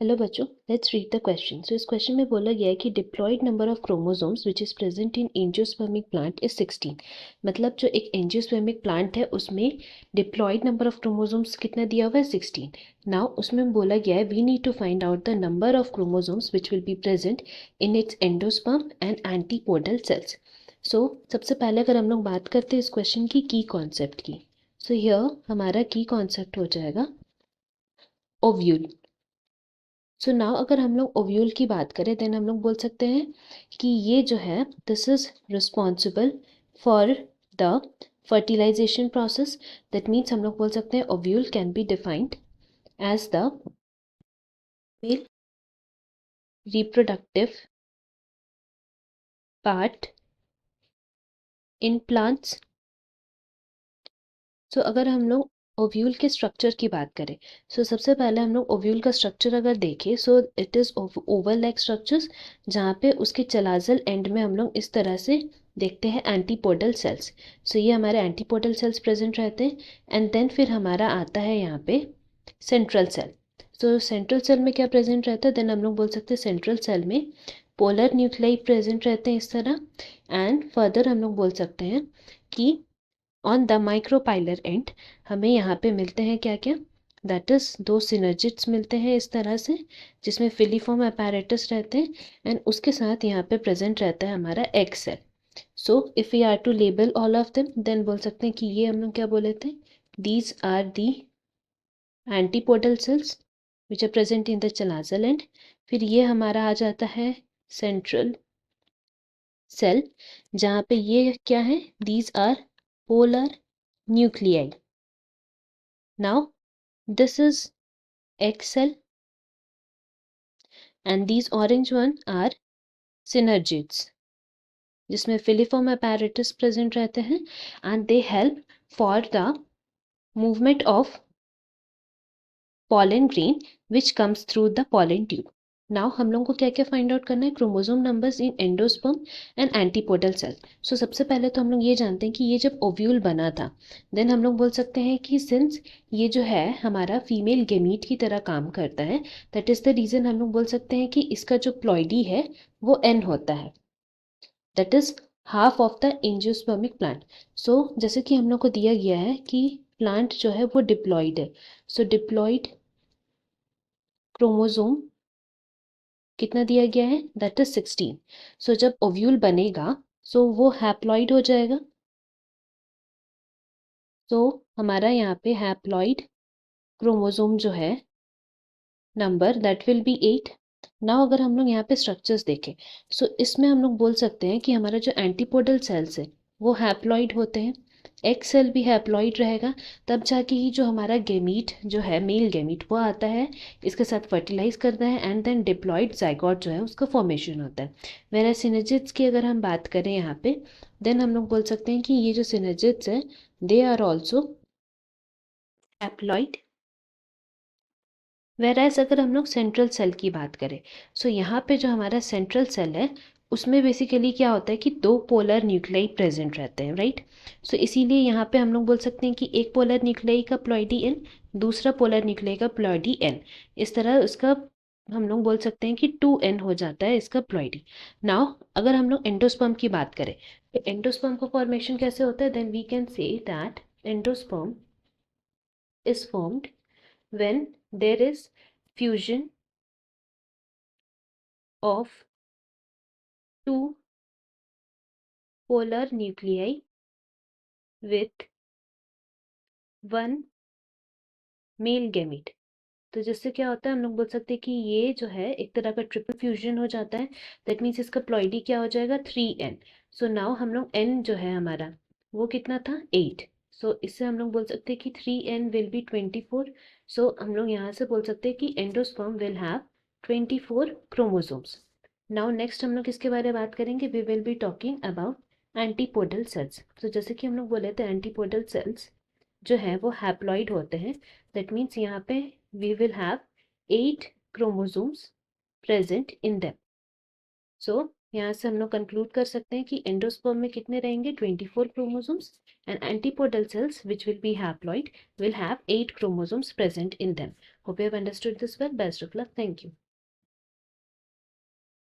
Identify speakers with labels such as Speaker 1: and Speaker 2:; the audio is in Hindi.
Speaker 1: हेलो बच्चों, लेट्स रीड द क्वेश्चन। इस क्वेश्चन में बोला गया है कि diploid number of chromosomes which is present in angiospermic plant is 16। मतलब जो एक एंजियोस्पर्मिक प्लांट है उसमें डिप्लॉयड नंबर ऑफ क्रोमोसोम्स कितना दिया हुआ है, 16। नाउ उसमें बोला गया है we need to find out the number of chromosomes which will be present in its endosperm and antipodal cells. So सबसे पहले अगर हम लोग बात करते हैं इस क्वेश्चन की कॉन्सेप्ट की, सो हियर हमारा की कॉन्सेप्ट हो जाएगा ओव्यूल। सो नाउ अगर हम लोग ओव्यूल की बात करें देन हम लोग बोल सकते हैं कि ये जो है this is responsible for the fertilization process. That means हम लोग बोल सकते हैं ovule can be defined as the male reproductive part in plants. So अगर हम लोग ओव्यूल के स्ट्रक्चर की बात करें, सो सबसे पहले हम लोग ओव्यूल का स्ट्रक्चर अगर देखें so it is Oval like structures, जहाँ पे उसके चलाजल एंड में हम लोग इस तरह से देखते हैं एंटीपोडल सेल्स। सो ये हमारे एंटीपोडल सेल्स प्रेजेंट रहते हैं एंड देन फिर हमारा आता है यहाँ पे central cell. So central cell में क्या प्रेजेंट रहता है, देन हम लोग बोल सकते हैं सेंट्रल सेल में पोलर न्यूक्लियाई प्रेजेंट रहते हैं इस तरह। एंड फर्दर हम लोग बोल सकते हैं कि ऑन द माइक्रोपाइलर एंड हमें यहाँ पे मिलते हैं क्या क्या, दैट इज दो सिनर्जिड्स मिलते हैं इस तरह से, जिसमें फिलीफॉर्म अपैरेटस रहते हैं एंड उसके साथ यहाँ पे प्रेजेंट रहता है हमारा egg cell. So if we are to label all of them then बोल सकते हैं कि ये हम लोग क्या बोले थे, these are the antipodal cells which are present in the chalazal end. फिर ये हमारा आ जाता है सेंट्रल सेल, जहाँ पे ये क्या है, these are polar nuclei. Now this is egg cell and these orange one are synergids, जिसमें filiform apparatus present रहते हैं and they help for the movement of pollen grain which comes through the pollen tube. Now हम लोग को क्या क्या फाइंड आउट करना है, chromosome numbers in endosperm and antipodal cell. So सबसे पहले तो हम लोग ये जानते हैं कि ये जब ओव्यूल बना था देन हम लोग बोल सकते हैं कि सिंस ये जो है हमारा फीमेल गेमीट की तरह काम करता है, दैट इज द रीजन हम लोग बोल सकते हैं कि इसका जो प्लॉइडी है वो एन होता है, that is half of the angiospermic plant. So जैसे कि हम लोग को दिया गया है कि प्लांट जो है वो डिप्लॉइड है, सो डिप्लॉइड क्रोमोसोम कितना दिया गया है, दैट इज 16। सो जब ओव्यूल बनेगा सो वो हैप्लॉइड हो जाएगा। तो हमारा यहाँ पे हैप्लॉइड क्रोमोसोम जो है number that will be 8। Now अगर हम लोग यहाँ पे स्ट्रक्चर्स देखें सो इसमें हम लोग बोल सकते हैं कि हमारा जो एंटीपोडल सेल्स है वो हैप्लॉइड होते हैं, एक्स सेल भी हैप्लॉइड रहेगा, तब जाके ही जो हमारा गेमीट जो है मेल गेमीट वो आता है, इसके साथ फर्टिलाइज करता है एंड देन डिप्लॉइड जाइगोट जो है उसका फॉर्मेशन होता है। वेरा सिनर्जिड्स की अगर हम बात करें यहाँ पे देन हम लोग बोल सकते हैं कि ये जो सिनर्जिड्स है they are also haploid. Whereas अगर हम लोग सेंट्रल सेल की बात करें सो यहाँ पे जो हमारा सेंट्रल सेल है उसमें बेसिकली क्या होता है कि दो पोलर न्यूक्लियाई प्रेजेंट रहते हैं, राइट। सो इसीलिए यहाँ पे हम लोग बोल सकते हैं कि एक पोलर न्यूक्लियाई का प्लॉइडी एन, दूसरा पोलर न्यूक्लियाई का प्लॉइडी एन, इस तरह उसका हम लोग बोल सकते हैं कि 2n हो जाता है इसका प्लॉइडी। नाउ अगर हम लोग एंडोस्पर्म की बात करें तो एंडोस्पर्म का फॉर्मेशन कैसे होता है, then we can say that endosperm is formed when there is fusion of two polar nuclei with one male gamete। तो जिससे क्या होता है हम लोग बोल सकते हैं कि ये जो है एक तरह का ट्रिपल फ्यूजन हो जाता है, दैट मीन्स इसका प्लॉइडी क्या हो जाएगा 3n। सो नाउ हम लोग n जो है हमारा वो कितना था 8। सो इससे हम लोग बोल सकते हैं कि 3n विल बी 24। सो हम लोग यहाँ से बोल सकते हैं कि endosperm will have 24 chromosomes. Now next हम लोग किसके बारे में बात करेंगे, we will be talking about antipodal cells. तो जैसे कि हम लोग बोले थे एंटीपोडल सेल्स जो है वो हैप्लॉइड होते हैं, दैट मीन्स यहाँ पे we will have 8 chromosomes present in them. So यहाँ से हम लोग कंक्लूड कर सकते हैं कि एंडोस्पर्म में कितने रहेंगे, 24 chromosomes, and antipodal cells which will B haploid will have 8 chromosomes present in them. Hope you have understood this well. Best of luck. Thank you.